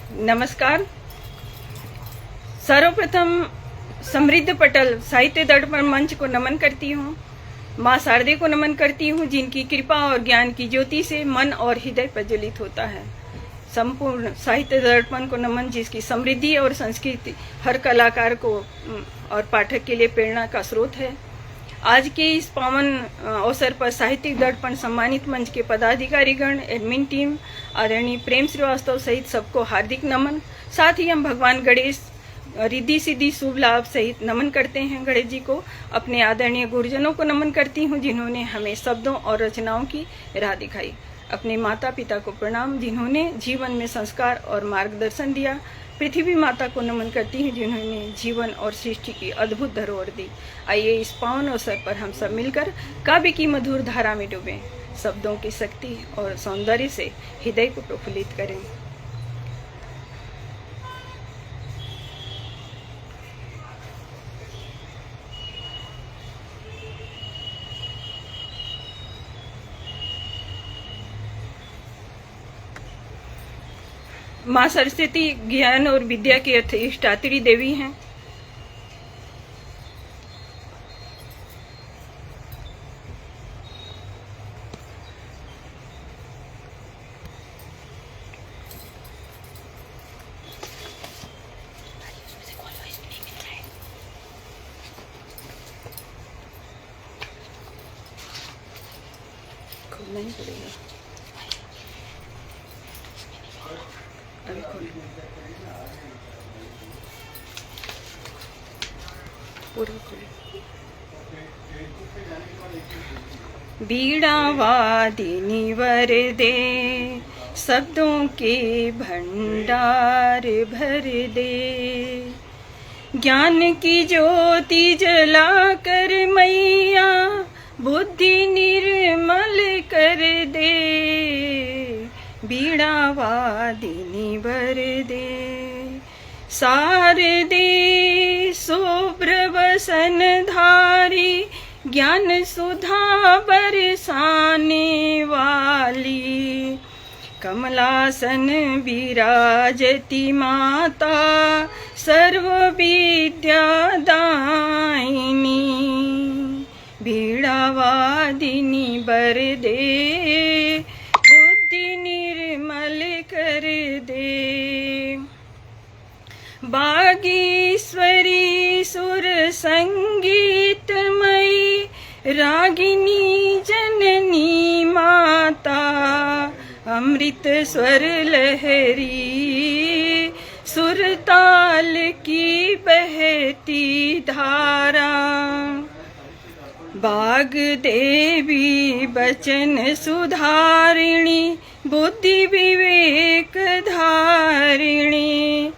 नमस्कार। सर्वप्रथम समृद्ध पटल साहित्य दर्पण मंच को नमन करती हूँ। माँ शारदे को नमन करती हूँ, जिनकी कृपा और ज्ञान की ज्योति से मन और हृदय प्रज्वलित होता है। संपूर्ण साहित्य दर्पण को नमन, जिसकी समृद्धि और संस्कृति हर कलाकार को और पाठक के लिए प्रेरणा का स्रोत है। आज के इस पावन अवसर पर साहित्यिक दर्पण सम्मानित मंच के पदाधिकारीगण, एडमिन टीम, आदरणीय प्रेम श्रीवास्तव सहित सबको हार्दिक नमन। साथ ही हम भगवान गणेश रिद्धि सिद्धि शुभ लाभ सहित नमन करते हैं गणेश जी को। अपने आदरणीय गुरुजनों को नमन करती हूँ, जिन्होंने हमें शब्दों और रचनाओं की राह दिखाई। अपने माता पिता को प्रणाम, जिन्होंने जीवन में संस्कार और मार्गदर्शन दिया। पृथ्वी माता को नमन करती हूँ, जिन्होंने जीवन और सृष्टि की अद्भुत धरोहर दी। आइए इस पावन अवसर पर हम सब मिलकर काव्य की मधुर धारा में डूबें, शब्दों की शक्ति और सौंदर्य से हृदय को प्रफुल्लित करें। माँ सरस्वती ज्ञान और विद्या की अधिष्ठात्री देवी हैं। खोलना ही पड़ेगा, अभी खोल पूरा खोल। बीड़ा वादिनी वरदे, शब्दों के भंडार भर दे। ज्ञान की ज्योति जला कर मैया, बुद्धि निर्मल कर दे। बीड़ा वादिनी वरदे, शारदे शुभ्र वसन धारी, ज्ञान सुधा बरसाने वाली। कमलासन विराजती माता, सर्व विद्या दायिनी। बीड़ा वादिनी वरदे, बुद्धि निर्मल कर दे। बागेश्वरी सुर संगीतमयी, रागिनी जननी माता। अमृत स्वर लहरी, सुरताल की बहती धारा। बाग देवी बचन सुधारिणी, बुद्धि विवेक धारिणी।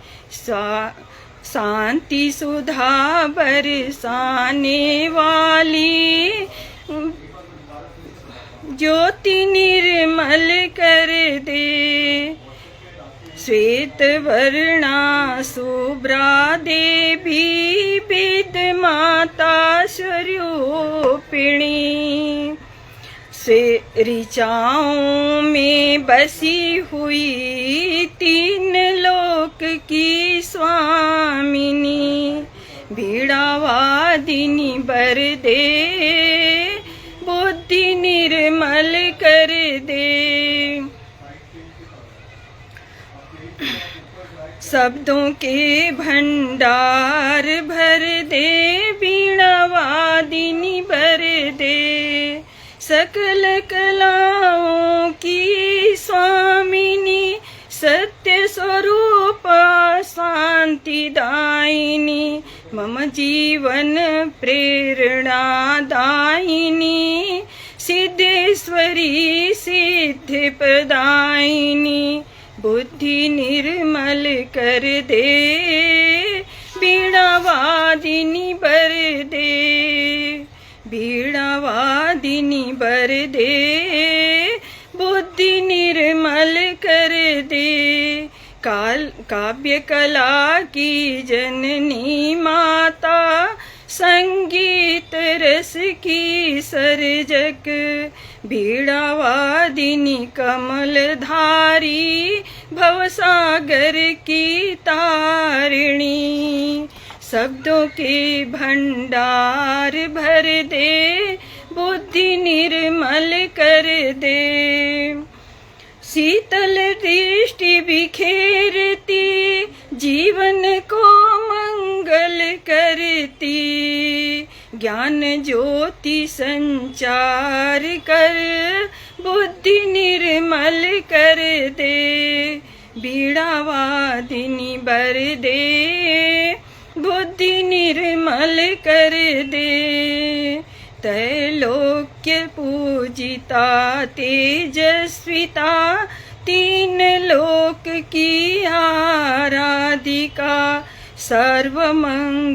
शांति सुधा बरसाने वाली, ज्योति निर्मल कर दे। श्वेत वर्णा शुभ्रा देवी, वेद माता स्वरूपिणी। से ऋचाओं में बसी हुई, तीन लोक की स्वामिनी। बीड़ा वादिनी वरदे, बुद्धि निर्मल कर दे। शब्दों के भंडार भर दे, बीड़ा वादिनी भर दे। सकल कलाओं की स्वामिनी, सत्य स्वरूप शांति दायिनी। मम जीवन प्रेरणा दायिनी, सिद्धेश्वरी सिद्धि प्रदायिनी। बुद्धि निर्मल कर दे, बीड़ा वादिनी बर दे। बीड़ा वादिनी बर दे, बुद्धि निर्मल कर दे। काव्य कला की जननी माता, संगीत रस की सर्जक। बीड़ा वादिनी कमल धारी, भवसागर की तारिणी। शब्दों के भंडार भर दे, बुद्धि निर्मल कर दे। शीतल दृष्टि बिखेरती, जीवन को मंगल करती। ज्ञान ज्योति संचार कर, बुद्धि निर्मल कर दे। बीड़ा वादिनी बर दे, बुद्धि निर्मल कर दे। त्रैलोक्य पूजिता तेजस्विता, तीन लोक की आराधिका। सर्वमंगलमयी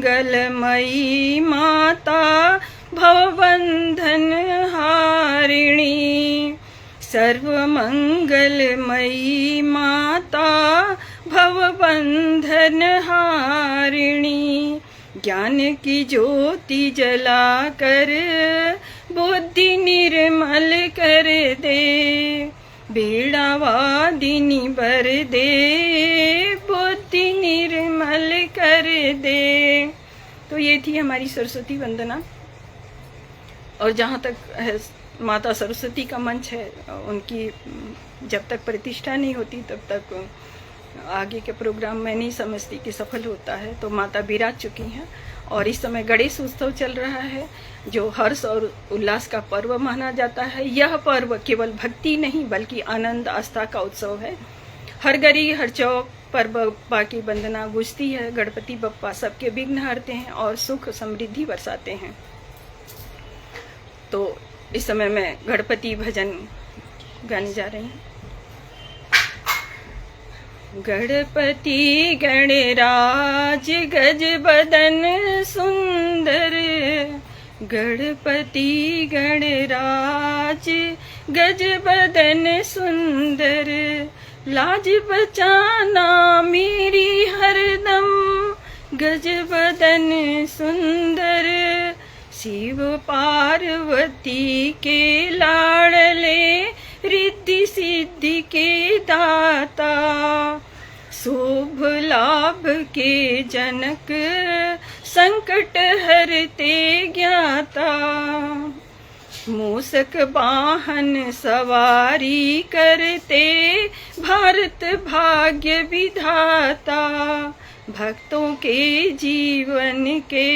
माता, भवबंधन हारिणी। सर्वमंगलमयी माता, भवबंधन हारिणी। ज्ञान की ज्योति जला कर, बुद्धि निर्मल कर दे। बीड़ा वादिनी बर दे, बुद्धि निर्मल कर दे। तो ये थी हमारी सरस्वती वंदना। और जहाँ तक है माता सरस्वती का मंच है, उनकी जब तक प्रतिष्ठा नहीं होती तब तक आगे के प्रोग्राम मैं नहीं समझती कि सफल होता है। तो माता विराज चुकी हैं और इस समय गणेश उत्सव चल रहा है, जो हर्ष और उल्लास का पर्व माना जाता है। यह पर्व केवल भक्ति नहीं बल्कि आनंद आस्था का उत्सव है। हर गली हर चौक पर बप्पा की वंदना गूंजती है। गणपति बप्पा सबके विघ्न हरते हैं और सुख समृद्धि बरसाते हैं। तो इस समय मैं गणपति भजन गाने जा रही हूँ। गणपति गणराज गज बदन सुंदर। गणपति गणराज गज बदन सुंदर। लाज बचाना मेरी हरदम, गज बदन सुंदर। शिव पार्वती के लाडले, रिद्धि सिद्धि के दाता। शुभ लाभ के जनक, संकट हरते ज्ञाता। मूषक वाहन सवारी करते, भारत भाग्य विधाता। भक्तों के जीवन के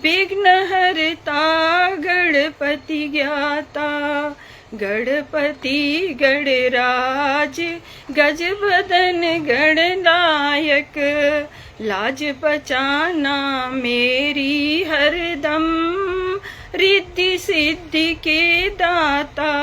विघ्न हरता, गणपति ज्ञाता। गणपति गणराज गज बदन गणनायक। लाज बचाना मेरी हरदम, रिद्धि सिद्धि के दाता।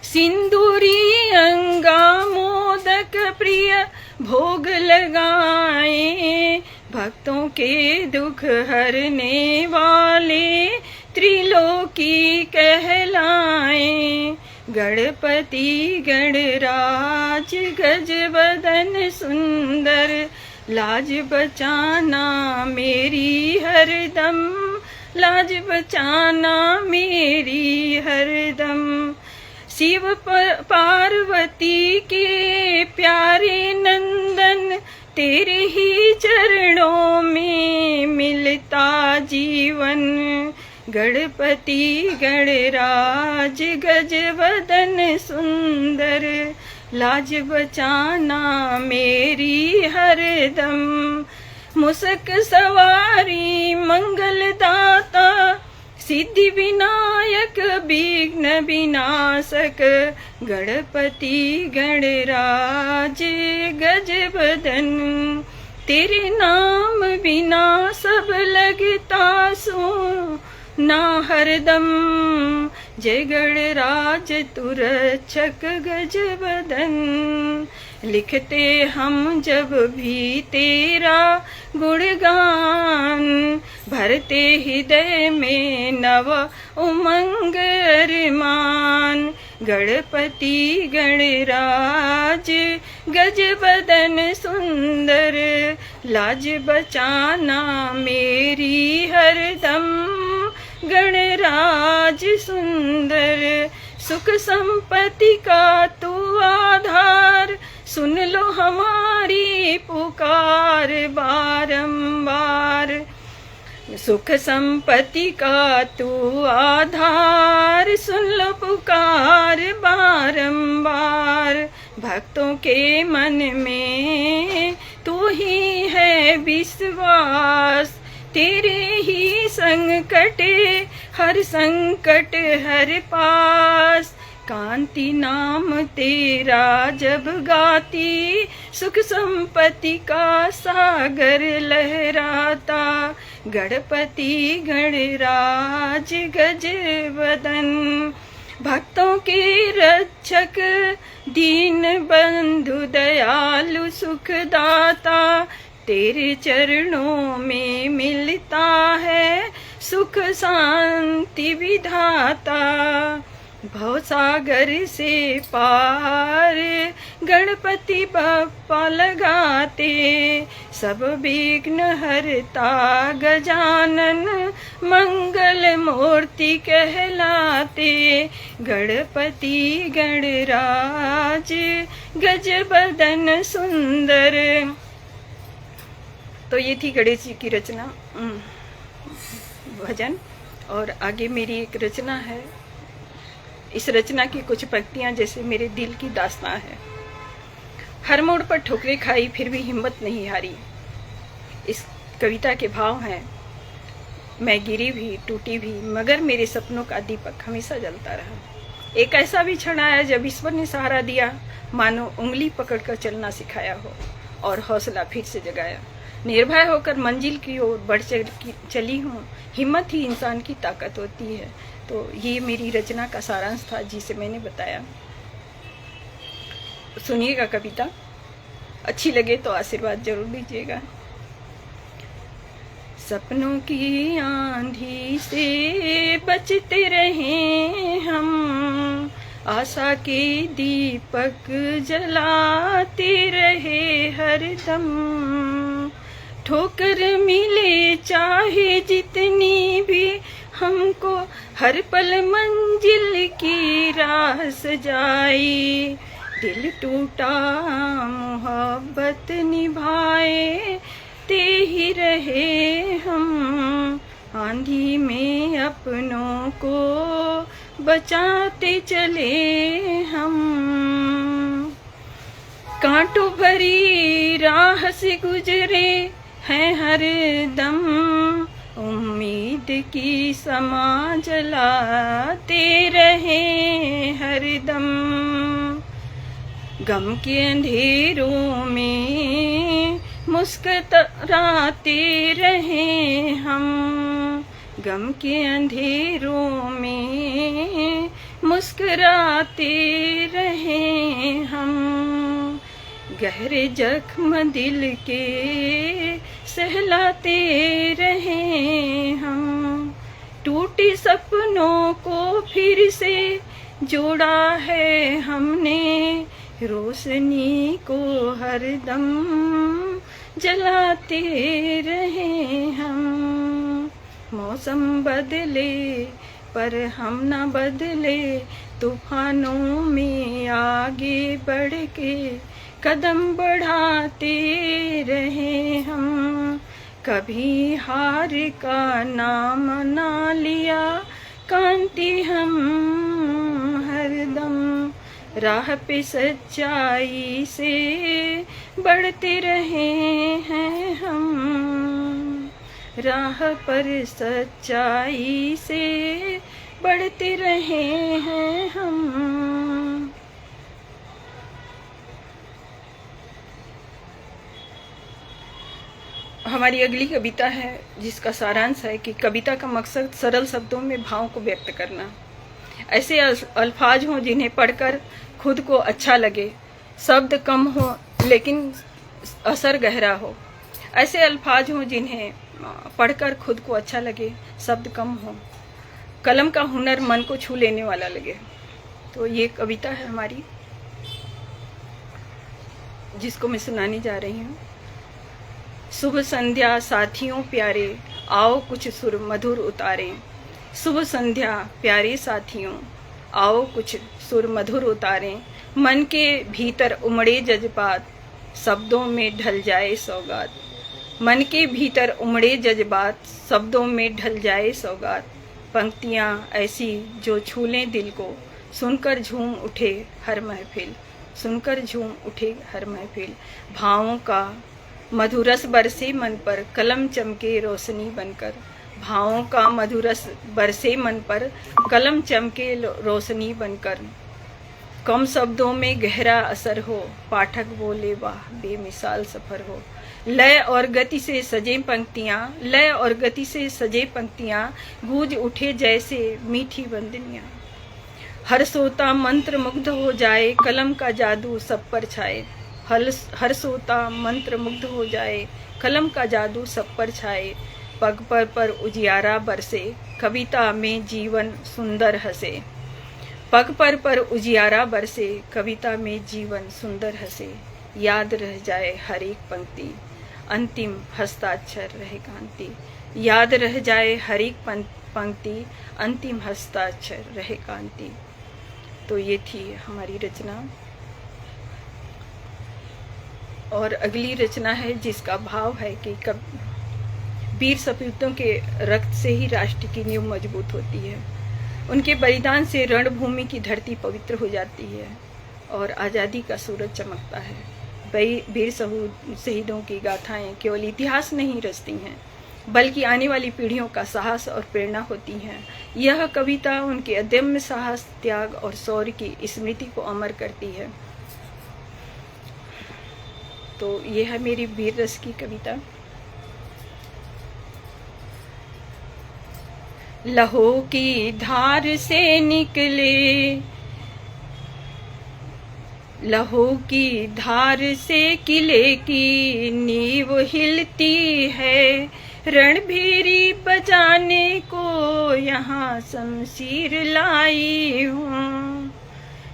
सिंदूरी अंगा मोदक प्रिय भोग लगाए। भक्तों के दुख हरने वाले, त्रिलोकी कहलाए। गणपति गणराज गज बदन सुंदर। लाज बचाना मेरी हरदम, लाज बचाना मेरी हरदम। शिव पार्वती के प्यारे नंदन, तेरे ही चरणों में मिलता जीवन। गणपति गणराज गज बदन सुंदर। लाज बचाना मेरी हरदम। मुसक सवारी मंगलदाता, सिद्धि विनायक विघ्न विनाशक। गणपति गणराज गज बदन। तेरे नाम बिना सब लगता ना हरदम। जय गणराज तुरक्षक गज बदन। लिखते हम जब भी तेरा गुणगान, भरते हृदय में नव उमंग अरमान। गणपति गणराज गज बदन सुंदर। लाज बचाना मेरी हरदम, गणराज सुंदर। सुख संपत्ति का तू आधार, सुन लो हमारी पुकार बारंबार। सुख संपत्ति का तू आधार, सुन लो पुकार बारंबार। भक्तों के मन में तू ही है विश्वास, तेरे ही संकट हर संकट हर पास। कांति नाम तेरा जब गाती, सुख संपत्ति का सागर लहराता। गणपति गणराज गज वदन, भक्तों के रक्षक दीन बंधु दयालु सुखदाता। तेरे चरणों में मिलता है सुख शांति विधाता। भवसागर से पार गणपति बप्पा लगाते, सब विघ्न हरता गजानन मंगल मूर्ति कहलाते। गणपति गणराज गजबदन सुंदर। तो ये थी गणेश जी की रचना भजन। और आगे मेरी एक रचना है। इस रचना की कुछ पंक्तियां जैसे मेरे दिल की दास्तां है। हर मोड़ पर ठोकरें खाई फिर भी हिम्मत नहीं हारी। इस कविता के भाव हैं, मैं गिरी भी टूटी भी मगर मेरे सपनों का दीपक हमेशा जलता रहा। एक ऐसा भी क्षण आया जब ईश्वर ने सहारा दिया, मानो उंगली पकड़कर चलना सिखाया हो और हौसला फिर से जगाया। निर्भय होकर मंजिल की ओर बढ़ चली हूँ, हिम्मत ही इंसान की ताकत होती है। तो ये मेरी रचना का सारांश था जिसे मैंने बताया। सुनिएगा कविता, अच्छी लगे तो आशीर्वाद जरूर दीजिएगा। सपनों की आंधी से बचते रहे हम, आशा के दीपक जलाते रहे हरदम। ठोकर मिले चाहे जितनी भी हमको, हर पल मंजिल की राह सजाई। दिल टूटा मोहब्बत निभाए ते ही रहे हम, आंधी में अपनों को बचाते चले हम। कांटों भरी राह से गुजरे हैं हर दम, उम्मीद की समा जलाते रहे हरदम। गम के अंधेरों में मुस्कुराते रहे हम, गम के अंधेरों में मुस्कुराते रहे हम। गहरे जख्म दिल के सहलाते रहे हम, टूटे सपनों को फिर से जोड़ा है हमने, रोशनी को हरदम जलाते रहे हम। मौसम बदले पर हम न बदले, तूफानों में आगे बढ़ के कदम बढ़ाते रहे हम। कभी हार का नाम ना लिया, कांति हम हरदम। राह पे सच्चाई से बढ़ते रहे हैं हम, राह पर सच्चाई से बढ़ते रहे हैं हम। हमारी अगली कविता है जिसका सारांश है कि कविता का मकसद सरल शब्दों में भाव को व्यक्त करना। ऐसे अल्फाज हों जिन्हें पढ़कर खुद को अच्छा लगे, शब्द कम हो लेकिन असर गहरा हो। ऐसे अल्फाज हों जिन्हें पढ़कर खुद को अच्छा लगे, शब्द कम हो, कलम का हुनर मन को छू लेने वाला लगे। तो ये कविता है हमारी जिसको मैं सुनाने जा रही हूँ। शुभ संध्या साथियों प्यारे, आओ कुछ सुर मधुर उतारें। शुभ संध्या प्यारे साथियों, आओ कुछ सुर मधुर उतारें। मन के भीतर उमड़े जज्बात, शब्दों में ढल जाए सौगात। मन के भीतर उमड़े जज्बात, शब्दों में ढल जाए सौगात। पंक्तियाँ ऐसी जो छू लें दिल को, सुनकर झूम उठे हर महफिल, सुनकर झूम उठे हर महफिल। भावों का मधुरस बरसे मन पर, कलम चमके रोशनी बनकर। भावों का मधुरस बरसे मन पर, कलम चमके रोशनी बनकर। कम शब्दों में गहरा असर हो, पाठक बोले वाह बेमिसाल सफर हो। लय और गति से सजे पंक्तियाँ, लय और गति से सजे पंक्तियाँ, गूंज उठे जैसे मीठी वंदनियाँ। हर सोता मंत्र मुग्ध हो जाए, कलम का जादू सब पर छाए। हर सोता मंत्र मुग्ध हो जाए, कलम का जादू सब पर छाए। पग पर उजियारा बरसे, कविता में जीवन सुंदर हंसे। पग पर उजियारा बरसे, कविता में जीवन सुंदर हंसे। याद रह जाए हर एक पंक्ति, अंतिम हस्ताक्षर रहे कांति। याद रह जाए हर एक पंक्ति, अंतिम हस्ताक्षर रहे कांति। तो ये थी हमारी रचना। और अगली रचना है जिसका भाव है कि कब वीर सपूतों के रक्त से ही राष्ट्र की नींव मजबूत होती है। उनके बलिदान से रणभूमि की धरती पवित्र हो जाती है और आज़ादी का सूरज चमकता है। वीर शहीदों की गाथाएं केवल इतिहास नहीं रचती हैं, बल्कि आने वाली पीढ़ियों का साहस और प्रेरणा होती हैं। यह कविता उनके अदम्य साहस, त्याग और शौर्य की स्मृति को अमर करती है। तो ये है मेरी वीर रस की कविता। लहू की धार से निकले, लहू की धार से किले की नींव हिलती है। रणभेरी बजाने को यहाँ शमशीर लाई हूँ,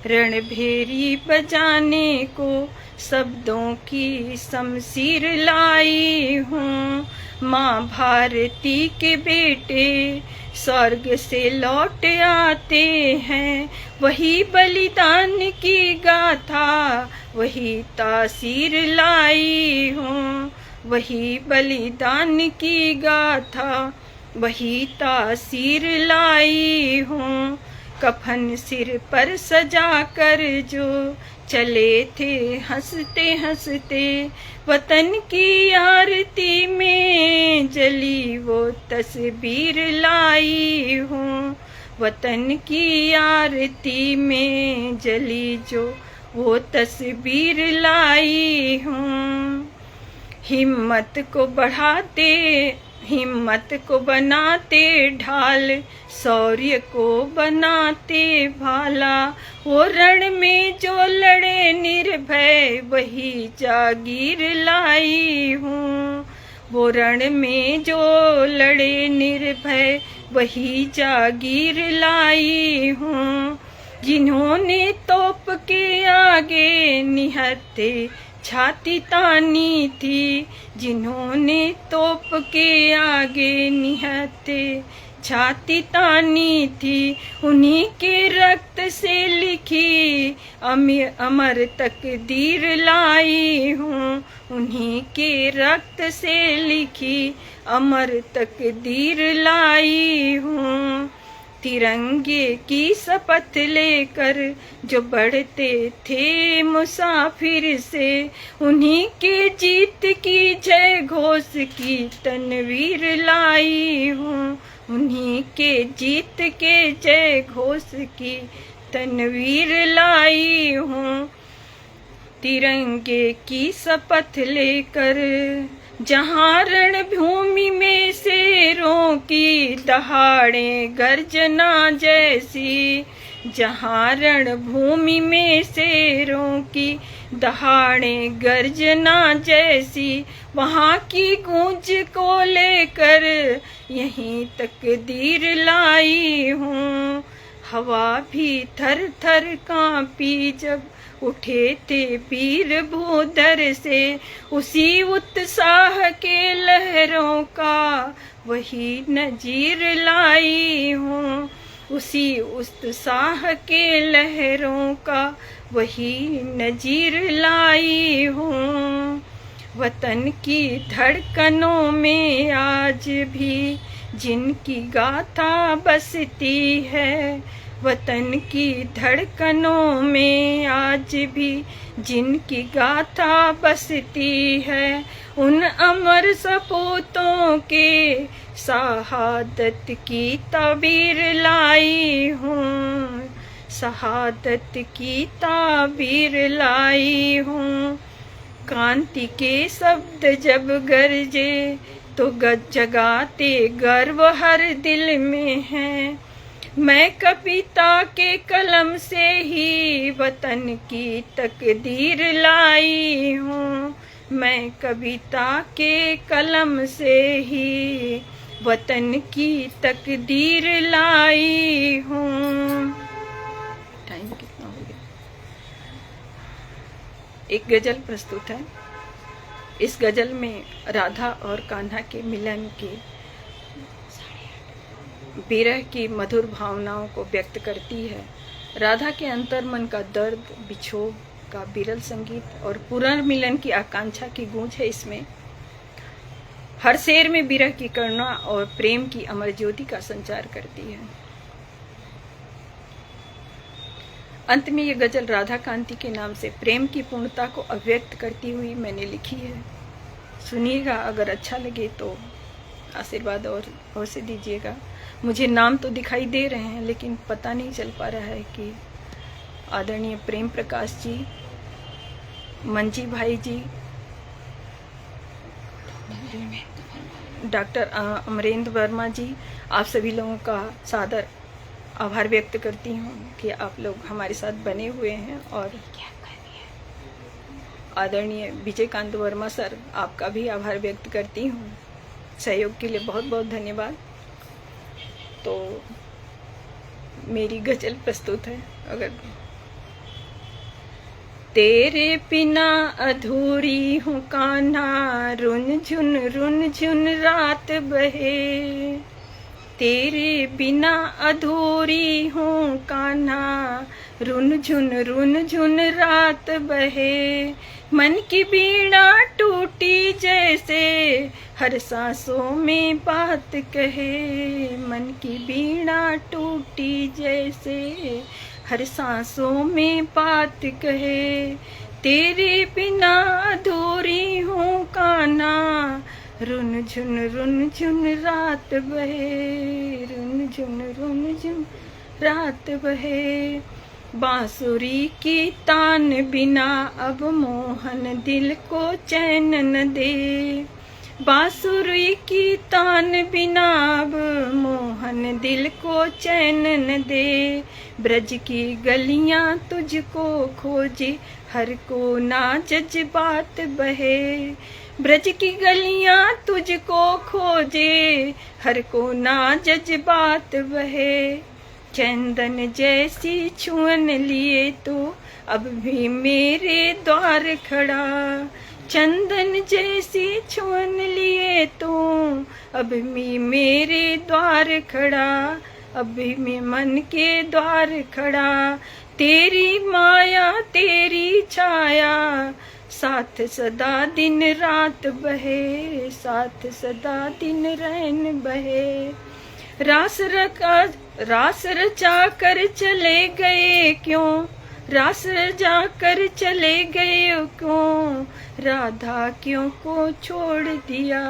रणभेरी बजाने को शब्दों की शमशीर लाई हूँ। माँ भारती के बेटे स्वर्ग से लौट आते हैं, वही बलिदान की गाथा, वही तासीर लाई हूँ, वही बलिदान की गाथा, वही तासीर लाई हूँ। कफन सिर पर सजा कर जो चले थे हंसते हंसते, वतन की आरती में जली वो तस्वीर लाई हूँ, वतन की आरती में जली जो वो तस्वीर लाई हूँ। हिम्मत को बढ़ाते, हिम्मत को बनाते ढाल, शौर्य को बनाते भाला। वो रण में जो लड़े निर्भय, वही जागीर लाई हूँ, वो रण में जो लड़े निर्भय, वही जागीर लाई हूँ। जिन्होंने तोप के आगे निहत्थे छाती तानी थी, जिन्होंने तोप के आगे निहत्थे छाती तानी थी, उन्हीं के रक्त से लिखी अमर तकदीर लाई हूँ, उन्हीं के रक्त से लिखी अमर तकदीर लाई हूँ। तिरंगे की शपथ लेकर जो बढ़ते थे मुसाफिर से, उन्हीं के जीत की जय घोष की तनवीर लाई हूँ, उन्हीं के जीत के जय घोष की तनवीर लाई हूँ। तिरंगे की शपथ लेकर जहाँ रणभूमि में शेरों की दहाड़े गर्जना जैसी, जहाँ रणभूमि में शेरों की दहाड़े गर्जना जैसी, वहाँ की गूंज को लेकर यहीं तकदीर लाई हूँ। हवा भी थर थर कांपी जब उठे थे वीर भूधर से, उसी उत्साह के लहरों का वही नजीर लाई हूँ, उसी उत्साह के लहरों का वही नजीर लाई हूँ। वतन की धड़कनों में आज भी जिनकी गाथा बसती है, वतन की धड़कनों में आज भी जिनकी गाथा बसती है, उन अमर सपूतों के शहादत की ताबीर लाई हूँ, शहादत की ताबीर लाई हूँ। क्रांति के शब्द जब गरजे तो जगाते गर्व हर दिल में है। मैं कविता के कलम से ही वतन की तकदीर लाई हूँ, मैं कविता के कलम से ही वतन की तकदीर लाई हूँ। टाइम कितना हो गया? एक गजल प्रस्तुत है। इस गजल में राधा और कान्हा के मिलन की विरह की मधुर भावनाओं को व्यक्त करती है। राधा के अंतर्मन का दर्द, बिछोह का विरल संगीत और पुनर्मिलन की आकांक्षा की गूंज है इसमें। हर शेर में विरह की करुणा और प्रेम की अमर ज्योति का संचार करती है। अंत में ये गजल राधा कांति के नाम से प्रेम की पूर्णता को अभिव्यक्त करती हुई मैंने लिखी है। सुनिएगा, अगर अच्छा लगे तो आशीर्वाद और से दीजिएगा। मुझे नाम तो दिखाई दे रहे हैं लेकिन पता नहीं चल पा रहा है कि आदरणीय प्रेम प्रकाश जी, मंजी भाई जी, डॉक्टर अमरेंद्र वर्मा जी, आप सभी लोगों का सादर आभार व्यक्त करती हूँ कि आप लोग हमारे साथ बने हुए हैं। और आदरणीय विजयकांत वर्मा सर, आपका भी आभार व्यक्त करती हूँ। सहयोग के लिए बहुत बहुत धन्यवाद। तो मेरी गजल प्रस्तुत है। अगर तेरे बिना अधूरी हूँ कान्हा, रुन झुन रात बहे, तेरे बिना अधूरी हूँ कान्हा, रुन झुन रात बहे। मन की बीड़ा टूटी जैसे हर सांसों में बात कहे, मन की बीड़ा टूटी जैसे हर सांसों में बात कहे। तेरे बिना अधूरी हूँ कान्हा, रुन झुन रात बहे, रुन झुन रात बहे। बांसुरी की तान बिना अब मोहन दिल को चैन न दे, बांसुरी की तान बिना अब मोहन दिल को चैन न दे। ब्रज की गलियां तुझको खोजे हर को ना जज्बात बहे, ब्रज की गलियां तुझको खोजे हर को ना जज्बात बहे। चंदन जैसी छुअन लिए तो अब भी मेरे द्वार खड़ा, चंदन जैसी छुअन लिए तो अब भी मेरे द्वार खड़ा, अब भी मैं मन के द्वार खड़ा। तेरी माया तेरी छाया साथ सदा दिन रात बहे, साथ सदा दिन रैन बहे। रास रचा कर चले गए क्यों, रास रचा कर चले गए क्यों, राधा क्यों को छोड़ दिया,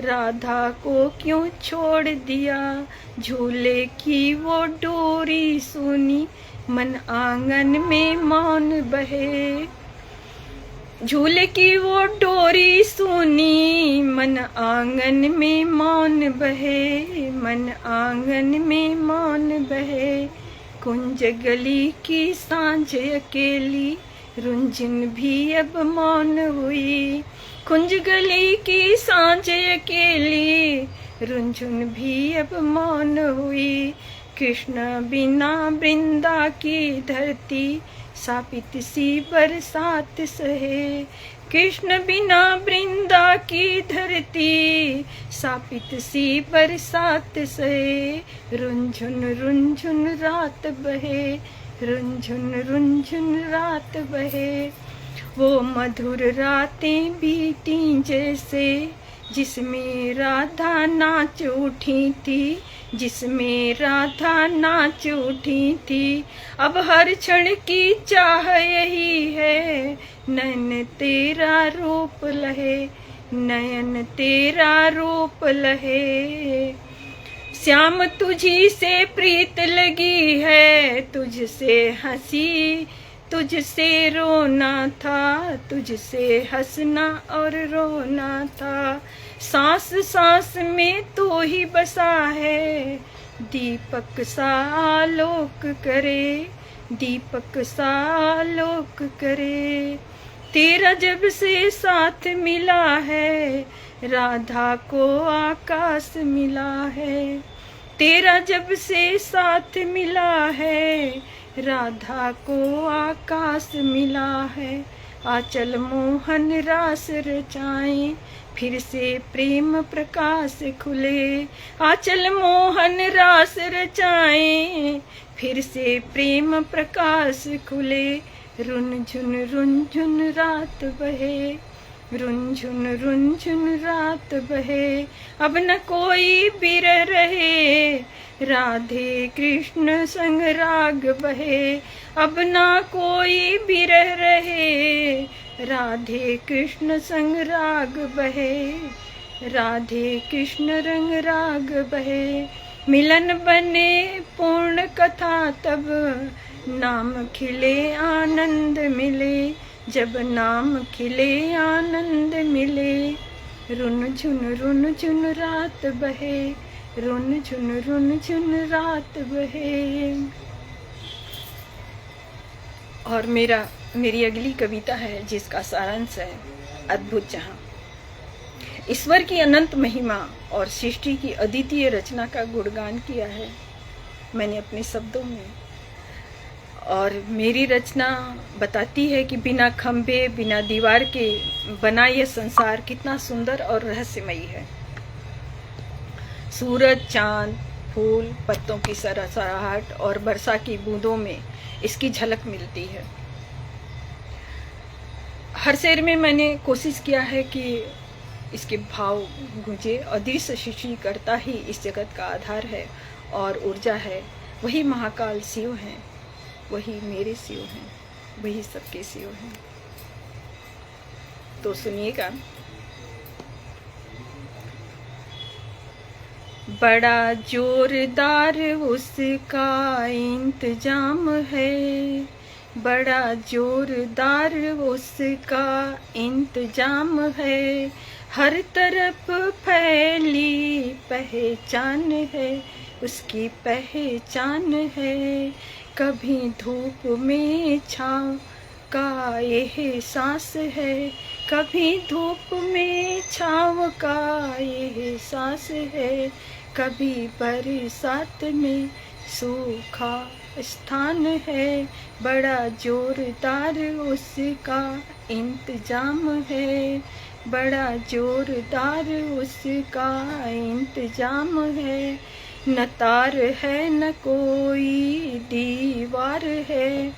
राधा को क्यों छोड़ दिया। झूले की वो डोरी सुनी मन आंगन में मौन बहे, झूले की वो डोरी सुनी मन आंगन में मौन बहे, मन आंगन में मौन बहे। कुंज गली की सांझ अकेली रुंझुन भी अब मौन हुई, कुंज गली की सांझ अकेली रुंझुन भी अब मौन हुई। कृष्ण बिना वृंदा की धरती सापित सी बरसात सहे, कृष्ण बिना वृंदा की धरती, सापित सी बरसात से, रुंझुन रात बहे, रुंझुन रात बहे। वो मधुर रातें बीती जैसे, जिसमें राधा नाच उठी थी, जिसमें राधा नाच उठी थी। अब हर क्षण की चाह यही है, नयन तेरा रूप लहे, नयन तेरा रूप लहे। श्याम तुझी से प्रीत लगी है, तुझसे हंसी तुझसे रोना था, तुझसे हंसना और रोना था। सांस सांस में तू ही बसा है, दीपक सा आलोक करे, दीपक सा आलोक करे। तेरा जब से साथ मिला है, राधा को आकाश मिला है। तेरा जब से साथ मिला है, राधा को आकाश मिला है। आचल मोहन रास रचाए, फिर से प्रेम प्रकाश खुले। आचल मोहन रास रचाए, फिर से प्रेम प्रकाश खुले। रुंझुन रात बहे, रुंझुन रात बहे। अब न कोई बिरह रहे, राधे कृष्ण संग राग बहे। अब ना कोई बिरह रहे, राधे कृष्ण संग राग बहे, राधे कृष्ण रंग राग बहे। मिलन बने पूर्ण कथा तब, नाम खिले आनंद मिले, जब नाम खिले आनंद मिले। रुन झुन रात बहे, रुन झुन रात बहे। और मेरी अगली कविता है जिसका सारांश है अद्भुत जहां। ईश्वर की अनंत महिमा और सृष्टि की अद्वितीय रचना का गुणगान किया है मैंने अपने शब्दों में। और मेरी रचना बताती है कि बिना खंभे बिना दीवार के बना यह संसार कितना सुंदर और रहस्यमयी है। सूरज, चांद, फूल, पत्तों की सरसराहट और वर्षा की बूंदों में इसकी झलक मिलती है। हर शेर में मैंने कोशिश किया है कि इसके भाव गूंजे। अदृश्य सृष्टिकर्ता ही इस जगत का आधार है और ऊर्जा है। वही महाकाल शिव हैं, वही मेरे शिव हैं, वही सबके शिव हैं। तो सुनिएगा। बड़ा जोरदार उसका इंतजाम है, बड़ा जोरदार उसका इंतजाम है। हर तरफ फैली पहचान है, उसकी पहचान है। कभी धूप में छाँव का एहसास है, कभी धूप में छाँव का एहसास है। कभी बरसात में सूखा स्थान है, बड़ा जोरदार उसका इंतजाम है, बड़ा जोरदार उसका इंतजाम है। न तार है न कोई दीवार है,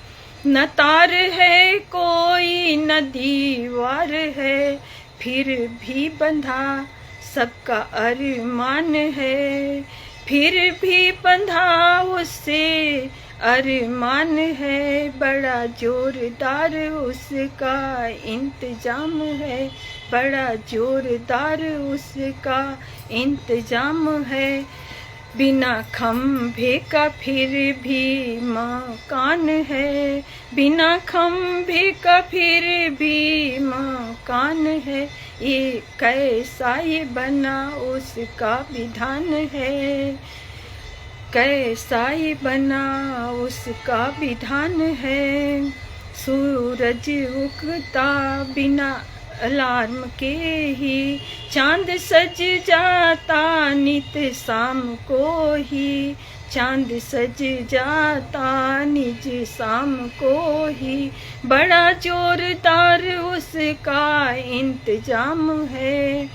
न तार है कोई न दीवार है। फिर भी बंधा सबका अरमान है, फिर भी बंधा उससे अरमान है। बड़ा जोरदार उसका इंतजाम है, बड़ा जोरदार उसका इंतजाम है। बिना खंभे का फिर भी मकान है, बिना खंभे का फिर भी मकान है। ये कैसा ये बना उसका विधान है, कैसा ये बना उसका विधान है। सूरज उगता बिना अलार्म के ही, चांद सज जाता नित शाम को ही। चांद सज जाता निज शाम को ही, बड़ा जोरदार उसका इंतजाम है।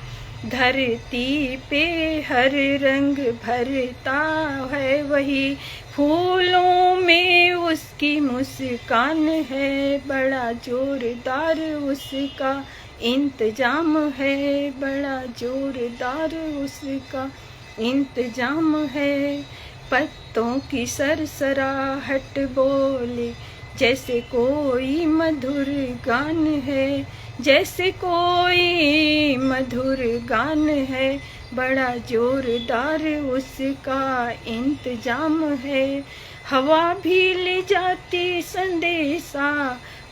धरती पे हर रंग भरता है वही, फूलों में उसकी मुस्कान है। बड़ा जोरदार उसका इंतजाम है, बड़ा जोरदार उसका इंतजाम है। पत्तों की सरसराहट बोले जैसे कोई मधुर गान है, जैसे कोई मधुर गान है। बड़ा जोरदार उसका इंतजाम है। हवा भी ले जाती संदेशा,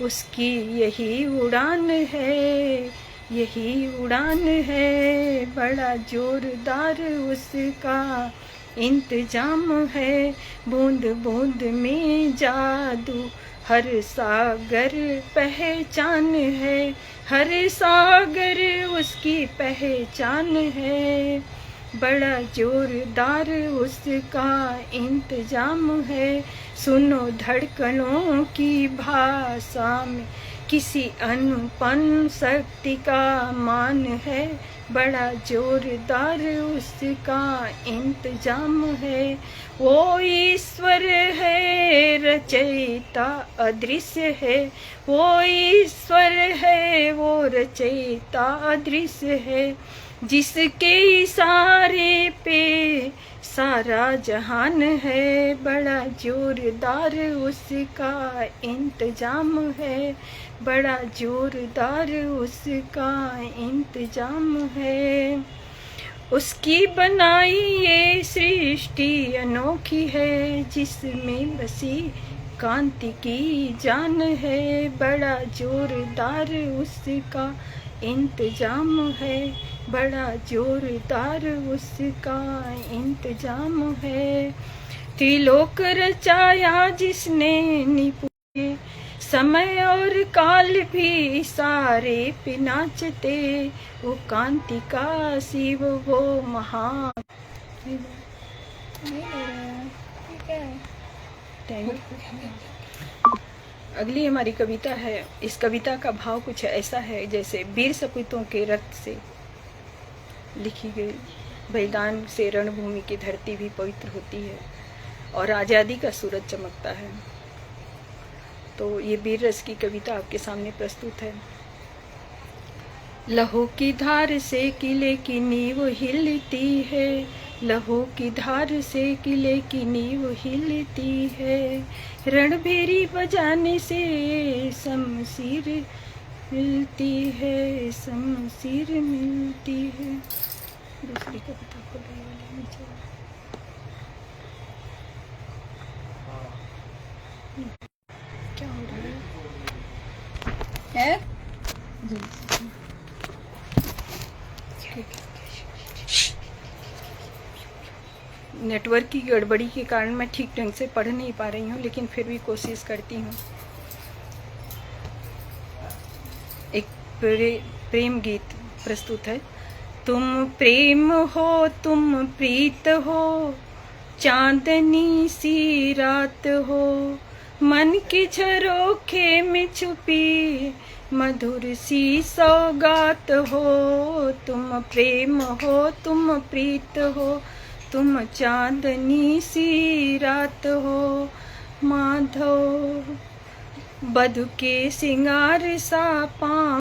उसकी यही उड़ान है, यही उड़ान है। बड़ा जोरदार उसका इंतजाम है। बूंद बूंद में जादू हर सागर पहचान है, हर सागर उसकी पहचान है। बड़ा जोरदार उसका इंतजाम है। सुनो धड़कनों की भाषा में किसी अनुपम शक्ति का मान है। बड़ा जोरदार उसका इंतजाम है। वो ईश्वर है रचयिता अदृश्य है, वो ईश्वर है वो रचयिता अदृश्य है। जिसके इशारे पे सारा जहान है। बड़ा जोरदार उसका इंतजाम है, बड़ा जोरदार उसका इंतजाम है। उसकी बनाई ये सृष्टि अनोखी है, जिसमें बसी कांति की जान है। बड़ा जोरदार उसका इंतजाम है, बड़ा जोरदार उसका इंतजाम है। त्रिलोक रचाया जिसने निपुण, समय और काल भी सारे पे नाचते। वो कांति का शिव वो महान। अगली हमारी कविता है। इस कविता का भाव कुछ ऐसा है जैसे वीर सपूतों के रक्त से लिखी गई बलिदान से रणभूमि की धरती भी पवित्र होती है और आज़ादी का सूरज चमकता है। तो ये वीर रस की कविता आपके सामने प्रस्तुत है। लहू की धार से किले की नींव हिलती है, लहू की धार से किले की नींव हिलती है। रणभेरी बजाने से शमशीर मिलती है, शमशीर मिलती है। दूसरी कविता को नीचे क्या हो रहा है? नेटवर्क की गड़बड़ी के कारण मैं ठीक ढंग से पढ़ नहीं पा रही हूँ, लेकिन फिर भी कोशिश करती हूँ। एक प्रेम गीत प्रस्तुत है। तुम प्रेम हो तुम प्रीत हो, चांदनी सी रात हो, मन के झरोखे में छुपी मधुर सी सौगात हो। तुम प्रेम हो तुम प्रीत हो, तुम चांदनी सी रात हो। माधव बधु के सिंगार सा पाँव